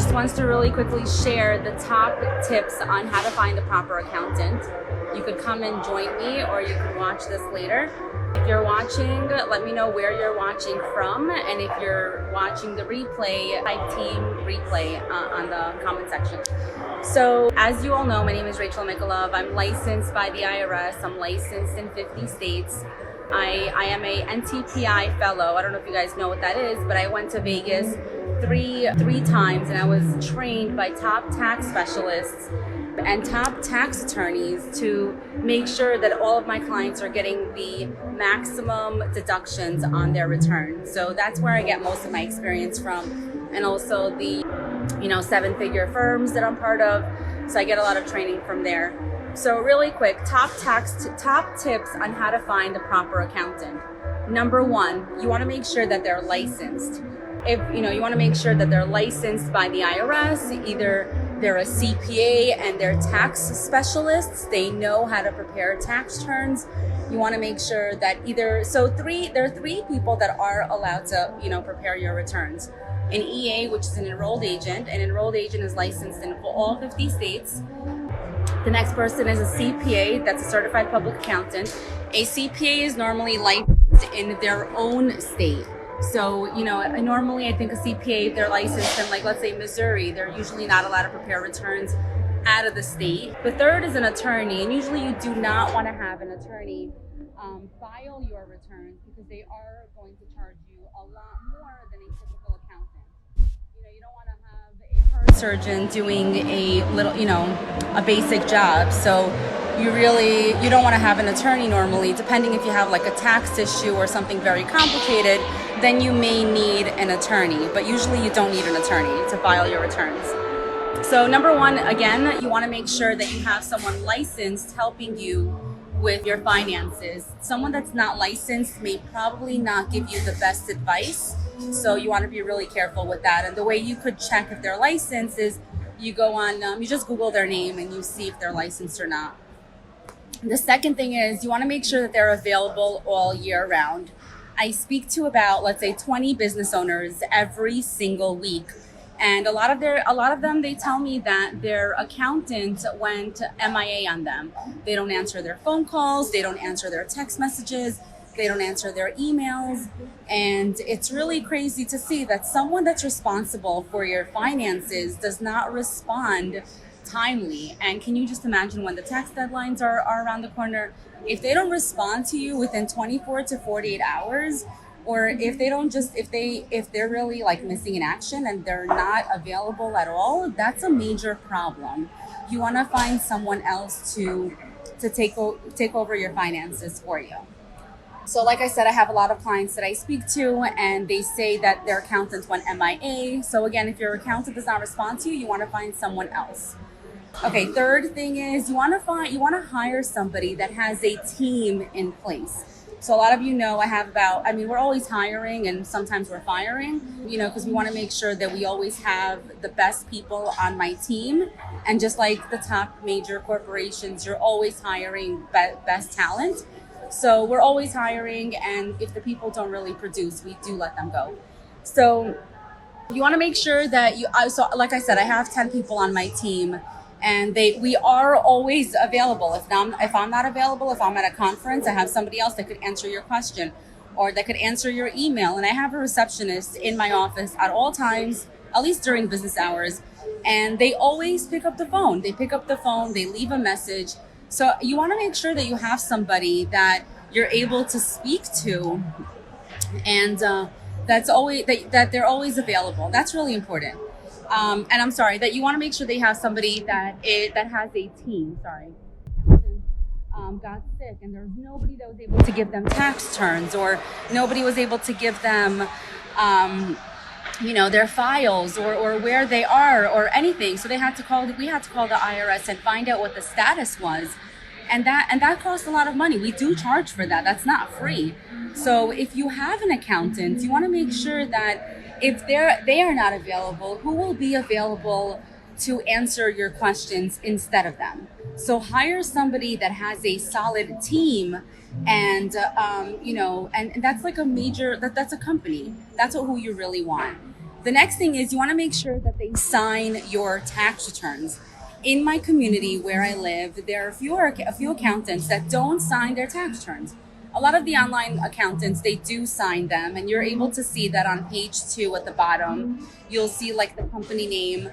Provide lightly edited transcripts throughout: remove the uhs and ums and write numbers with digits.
just wants to really quickly share the top tips on how to find the proper accountant. You could come and join me, or you can watch this later. If you're watching, let me know where you're watching from, and if you're watching the replay, type team replay on the comment section. So as you all know, my name is Rachel Mikolov. I'm licensed by the IRS. I'm licensed in 50 states. I am a NTPI fellow. I don't know if you guys know what that is, but I went to Vegas three times, and I was trained by top tax specialists and top tax attorneys to make sure that all of my clients are getting the maximum deductions on their return. So that's where I get most of my experience from, and also the seven-figure firms that I'm part of. So I get a lot of training from there. So really quick, top tips on how to find the proper accountant. Number one, you want to make sure that they're licensed. You want to make sure that they're licensed by the IRS. Either they're a CPA and they're tax specialists. They know how to prepare tax returns. You want to make sure that there are three people that are allowed to, prepare your returns. An EA, which is an enrolled agent. An enrolled agent is licensed in all 50 states. The next person is a CPA, that's a certified public accountant. A CPA is normally licensed in their own state. So, normally I think a CPA, they're licensed in, let's say Missouri. They're usually not allowed to prepare returns out of the state. The third is an attorney, and usually you do not want to have an attorney file your returns, because they are going to charge you a lot more than a typical accountant. You don't want to have a heart surgeon doing a basic job. So you don't want to have an attorney normally. Depending if you have a tax issue or something very complicated, then you may need an attorney. But usually you don't need an attorney to file your returns. So number one, again, you want to make sure that you have someone licensed helping you with your finances. Someone that's not licensed may probably not give you the best advice. So you want to be really careful with that. And the way you could check if they're licensed is you go on, you just Google their name and you see if they're licensed or not. The second thing is you want to make sure that they're available all year round. I speak to about, let's say, 20 business owners every single week. And a lot of them, they tell me that their accountant went MIA on them. They don't answer their phone calls. They don't answer their text messages. They don't answer their emails. And it's really crazy to see that someone that's responsible for your finances does not respond timely. And can you just imagine when the tax deadlines are around the corner, if they don't respond to you within 24 to 48 hours, or if they're really missing in action and they're not available at all, that's a major problem. You want to find someone else to take over your finances for you. So like I said, I have a lot of clients that I speak to, and they say that their accountant went MIA. So again, if your accountant does not respond to you, you want to find someone else. Okay, third thing is you want to hire somebody that has a team in place. So a lot of we're always hiring, and sometimes we're firing, because we want to make sure that we always have the best people on my team. And just like the top major corporations, you're always hiring best talent. So we're always hiring, and if the people don't really produce, we do let them go. So you want to make sure that so like I said, I have 10 people on my team, and we are always available. If I'm not available, if I'm at a conference, I have somebody else that could answer your question or that could answer your email. And I have a receptionist in my office at all times, at least during business hours. And they always pick up the phone. They leave a message. So you want to make sure that you have somebody that you're able to speak to, and that they're always available. That's really important. That you want to make sure they have somebody that has a team. Got sick, and there was nobody that was able to give them tax returns, or nobody was able to give them, their files or where they are or anything. So we had to call the IRS and find out what the status was. And that costs a lot of money. We do charge for that. That's not free. So if you have an accountant, you want to make sure that if they are not available, who will be available to answer your questions instead of them? So hire somebody that has a solid team, and and that's like a major, that's a company. That's who you really want. The next thing is you want to make sure that they sign your tax returns. In my community where I live, there are a few accountants that don't sign their tax returns. A lot of the online accountants, they do sign them, and you're able to see that on page 2 at the bottom. You'll see like the company name.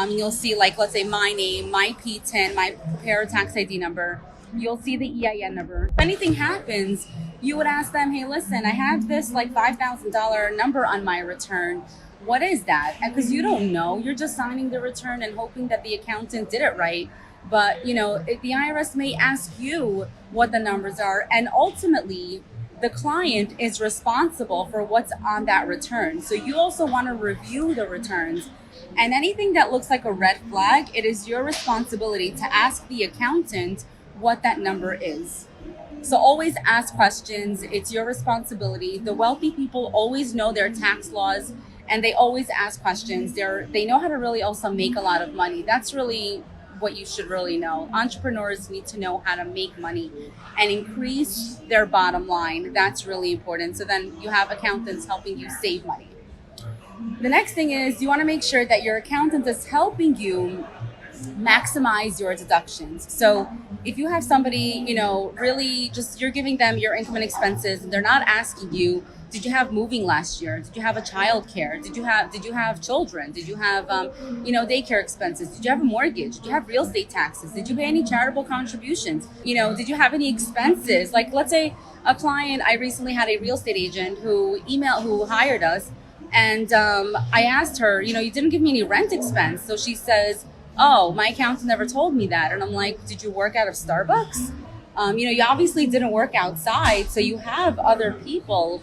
You'll see like, let's say my name, my PTIN, my preparer tax ID number. You'll see the EIN number. If anything happens, you would ask them, hey, listen, I have this like $5,000 number on my return. What is that? Because you don't know. You're just signing the return and hoping that the accountant did it right. But, the IRS may ask you what the numbers are. And ultimately, the client is responsible for what's on that return. So you also want to review the returns. And anything that looks like a red flag, it is your responsibility to ask the accountant what that number is. So always ask questions. It's your responsibility. The wealthy people always know their tax laws, and they always ask questions. They know how to really also make a lot of money. That's really what you should really know. Entrepreneurs need to know how to make money and increase their bottom line. That's really important. So then you have accountants helping you save money. The next thing is you want to make sure that your accountant is helping you maximize your deductions. So if you have somebody, really just you're giving them your income and expenses, and they're not asking you, did you have moving last year? Did you have a child care? Did you have children? Did you have daycare expenses? Did you have a mortgage? Did you have real estate taxes? Did you pay any charitable contributions? Did you have any expenses? Like, let's say a client, I recently had a real estate agent who hired us, and I asked her, you didn't give me any rent expense. So she says, oh, my accountant never told me that. And I'm like, did you work out of Starbucks? You obviously didn't work outside, so you have other people.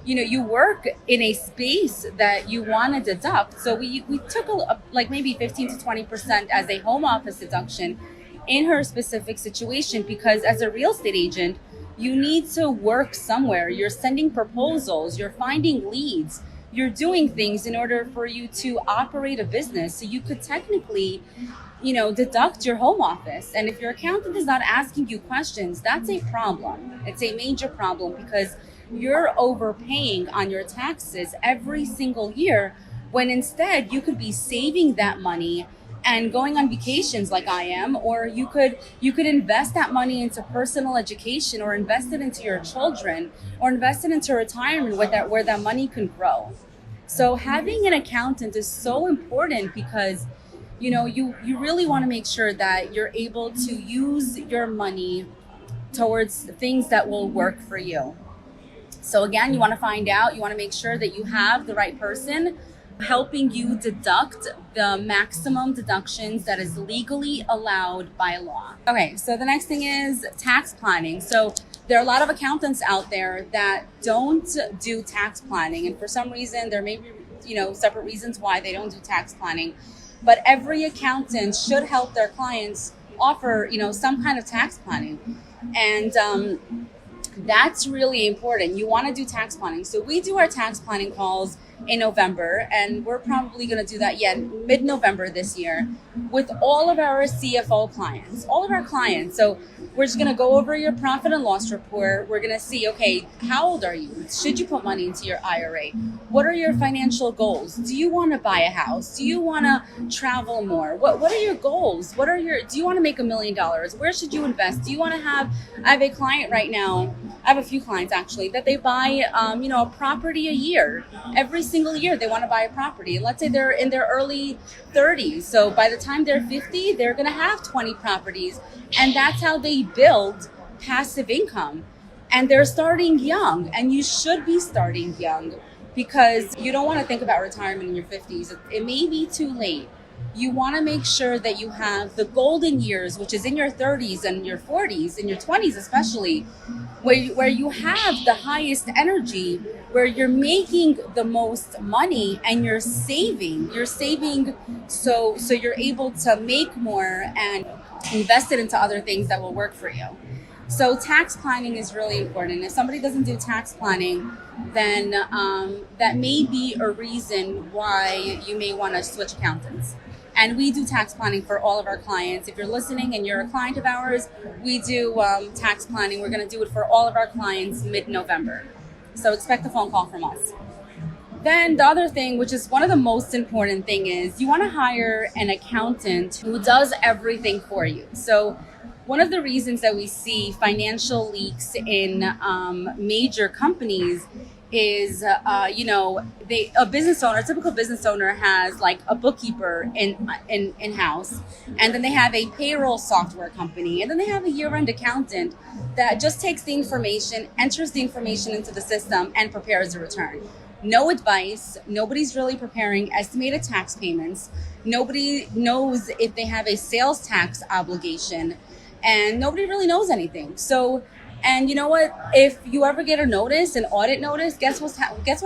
You work in a space that you want to deduct. So we took maybe 15 to 20% as a home office deduction in her specific situation, because as a real estate agent, you need to work somewhere. You're sending proposals, you're finding leads, you're doing things in order for you to operate a business. So you could technically deduct your home office. And if your accountant is not asking you questions, that's a problem. It's a major problem, because you're overpaying on your taxes every single year, when instead you could be saving that money and going on vacations like I am, or you could invest that money into personal education, or invest it into your children, or invest it into retirement where that money can grow. So having an accountant is so important, because you really want to make sure that you're able to use your money towards things that will work for you. So again, you want to make sure that you have the right person helping you deduct the maximum deductions that is legally allowed by law. Okay, so the next thing is tax planning. So there are a lot of accountants out there that don't do tax planning, and for some reason there may be separate reasons why they don't do tax planning. But every accountant should help their clients offer, some kind of tax planning. And that's really important. You want to do tax planning. So we do our tax planning calls in November, and we're probably going to do that mid-November this year with all of our CFO clients, all of our clients. So we're just going to go over your profit and loss report. We're going to see, okay, how old are you? Should you put money into your IRA? What are your financial goals? Do you want to buy a house? Do you want to travel more? What are your goals? Do you want to make $1 million? Where should you invest? Do you want to I have a client right now, I have a few clients actually, that they buy, a property a year. Every single year they want to buy a property. And let's say they're in their early 30s. So by the time they're 50, they're going to have 20 properties. And that's how they build passive income. And they're starting young, and you should be starting young, because you don't want to think about retirement in your 50s. It may be too late. You want to make sure that you have the golden years, which is in your 30s and your 40s, in your 20s especially, where you have the highest energy, where you're making the most money and you're saving so you're able to make more and invest it into other things that will work for you. So tax planning is really important. If somebody doesn't do tax planning, then that may be a reason why you may want to switch accountants. And we do tax planning for all of our clients. If you're listening and you're a client of ours, we do tax planning. We're going to do it for all of our clients mid-November. So expect a phone call from us. Then the other thing, which is one of the most important thing, is you want to hire an accountant who does everything for you. So one of the reasons that we see financial leaks in major companies is, a typical business owner has like a bookkeeper in-house, and then they have a payroll software company, and then they have a year-end accountant that just takes the information, enters the information into the system, and prepares a return. No advice. Nobody's really preparing estimated tax payments. Nobody knows if they have a sales tax obligation, and nobody really knows anything. So, and you know what? If you ever get an audit notice, guess what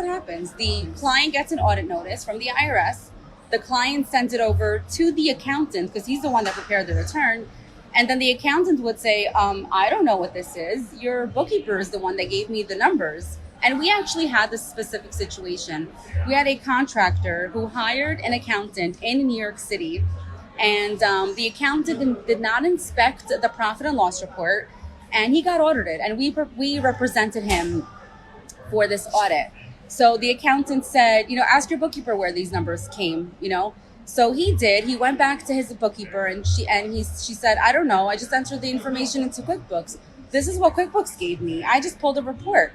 happens? The client gets an audit notice from the IRS. The client sends it over to the accountant because he's the one that prepared the return. And then the accountant would say, I don't know what this is. Your bookkeeper is the one that gave me the numbers. And we actually had this specific situation. We had a contractor who hired an accountant in New York City, and the accountant did not inspect the profit and loss report, and he got audited, and we represented him for this audit. So the accountant said, ask your bookkeeper where these numbers came, So he did. He went back to his bookkeeper, and she said, I don't know. I just entered the information into QuickBooks. This is what QuickBooks gave me. I just pulled a report.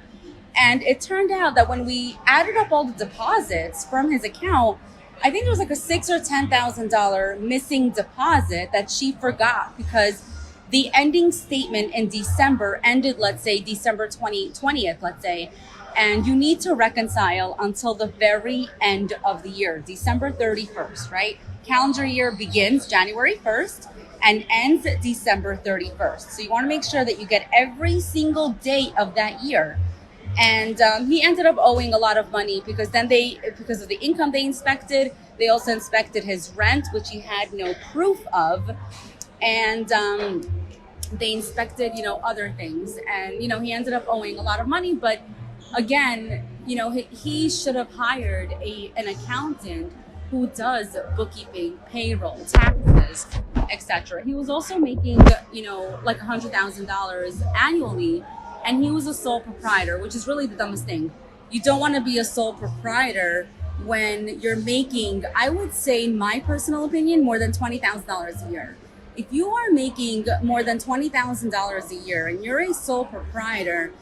And it turned out that when we added up all the deposits from his account, I think there was like a $6,000 or $10,000 missing deposit that she forgot because the ending statement in December ended, let's say, December 20th, let's say, and you need to reconcile until the very end of the year, December 31st, right? Calendar year begins January 1st and ends December 31st. So you want to make sure that you get every single day of that year. And he ended up owing a lot of money because of the income they inspected. They also inspected his rent, which he had no proof of. And they inspected, other things. And, he ended up owing a lot of money. But again, he should have hired an accountant who does bookkeeping, payroll, taxes, etc. He was also making, like $100,000 annually. And he was a sole proprietor, which is really the dumbest thing. You don't want to be a sole proprietor when you're making, I would say, my personal opinion, more than $20,000 a year. If you are making more than $20,000 a year and you're a sole proprietor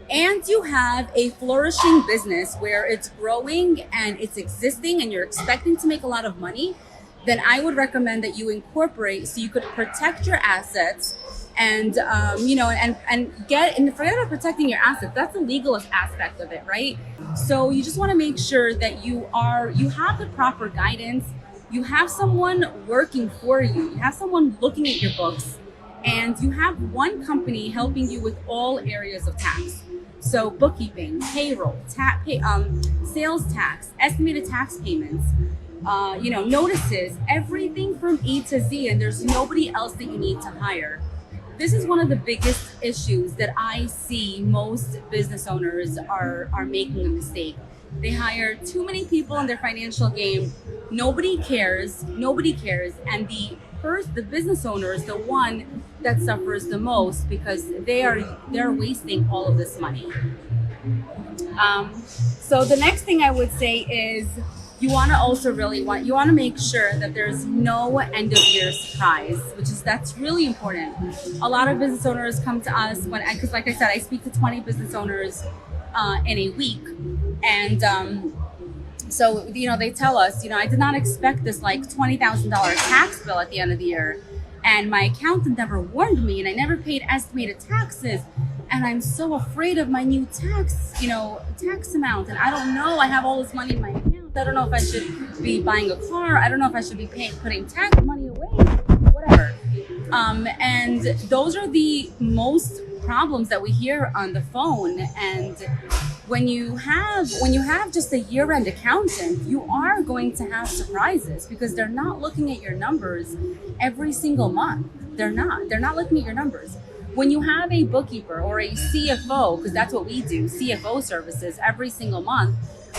and you have a flourishing business where it's growing and it's existing and you're expecting to make a lot of money, then I would recommend that you incorporate so you could protect your assets and forget about protecting your assets. That's the legalist aspect of it, right? So you just want to make sure that you have the proper guidance. You have someone working for you. You have someone looking at your books, and you have one company helping you with all areas of tax. So bookkeeping, payroll, sales tax, estimated tax payments, notices, everything from A to Z, and there's nobody else that you need to hire. This is one of the biggest issues that I see most business owners are making a mistake. They hire too many people in their financial game. Nobody cares, and the business owner is the one that suffers the most because they're wasting all of this money. So the next thing I would say is you want to make sure that there's no end of year surprise, that's really important. A lot of business owners come to us because like I said, I speak to 20 business owners in a week. And so they tell us, I did not expect this like $20,000 tax bill at the end of the year. And my accountant never warned me, and I never paid estimated taxes. And I'm so afraid of my new tax amount. And I don't know, I have all this money in my account. I don't know if I should be buying a car. I don't know if I should be putting tax money away, whatever. And those are the most problems that we hear on the phone. And when you have just a year-end accountant, you are going to have surprises because they're not looking at your numbers every single month. They're not looking at your numbers. When you have a bookkeeper or a CFO, because that's what we do, CFO services every single month,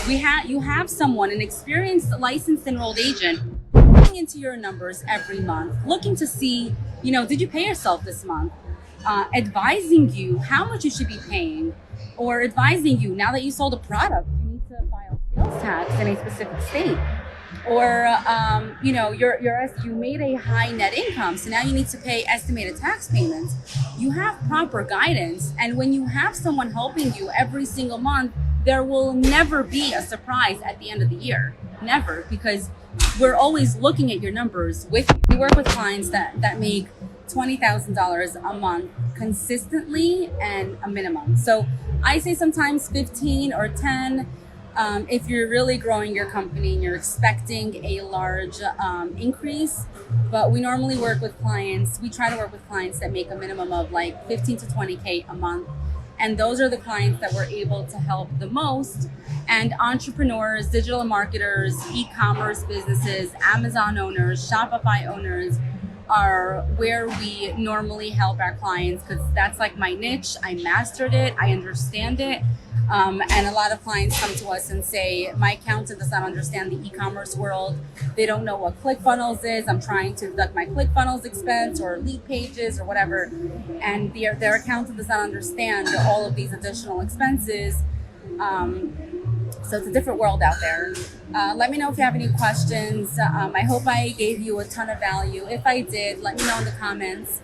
you have someone, an experienced licensed enrolled agent, looking into your numbers every month, looking to see, did you pay yourself this month? Advising you how much you should be paying, or advising you now that you sold a product, you need to file sales tax in a specific state. Or, you made a high net income, so now you need to pay estimated tax payments. You have proper guidance, and when you have someone helping you every single month, there will never be a surprise at the end of the year. Never, because we're always looking at your numbers with you. We work with clients that make $20,000 a month consistently and a minimum. So I say sometimes 15 or 10. If you're really growing your company and you're expecting a large increase, but we normally work with clients, we try to work with clients that make a minimum of like 15 to 20K a month. And those are the clients that we're able to help the most. And entrepreneurs, digital marketers, e-commerce businesses, Amazon owners, Shopify owners are where we normally help our clients, because that's like my niche. I mastered it. I understand it. And a lot of clients come to us and say, my accountant does not understand the e-commerce world. They don't know what ClickFunnels is. I'm trying to deduct my ClickFunnels expense or lead pages or whatever. And their accountant does not understand all of these additional expenses. So it's a different world out there. Let me know if you have any questions. I hope I gave you a ton of value. If I did, let me know in the comments.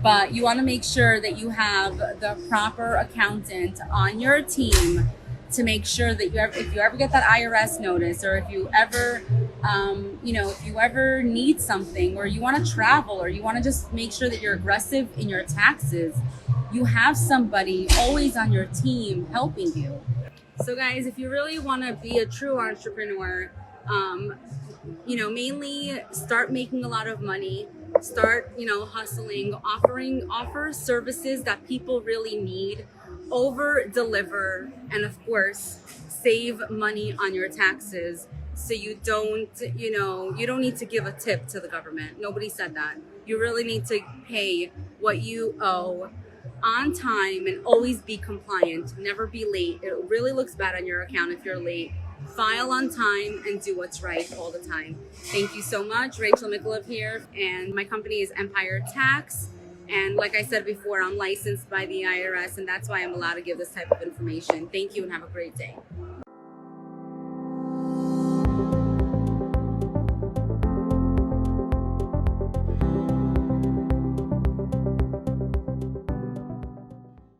But you want to make sure that you have the proper accountant on your team to make sure that if you ever get that IRS notice, or if you ever, if you ever need something, or you want to travel, or you want to just make sure that you're aggressive in your taxes, you have somebody always on your team helping you. So guys, if you really want to be a true entrepreneur, mainly start making a lot of money. Start, hustling, offer services that people really need, over deliver, and of course, save money on your taxes. So you don't need to give a tip to the government. Nobody said that. You really need to pay what you owe on time and always be compliant. Never be late. It really looks bad on your account if you're late. File on time and do what's right all the time. Thank you so much. Rachel Mikulev here, and my company is Empire Tax. And like I said before, I'm licensed by the IRS, and that's why I'm allowed to give this type of information. Thank you and have a great day.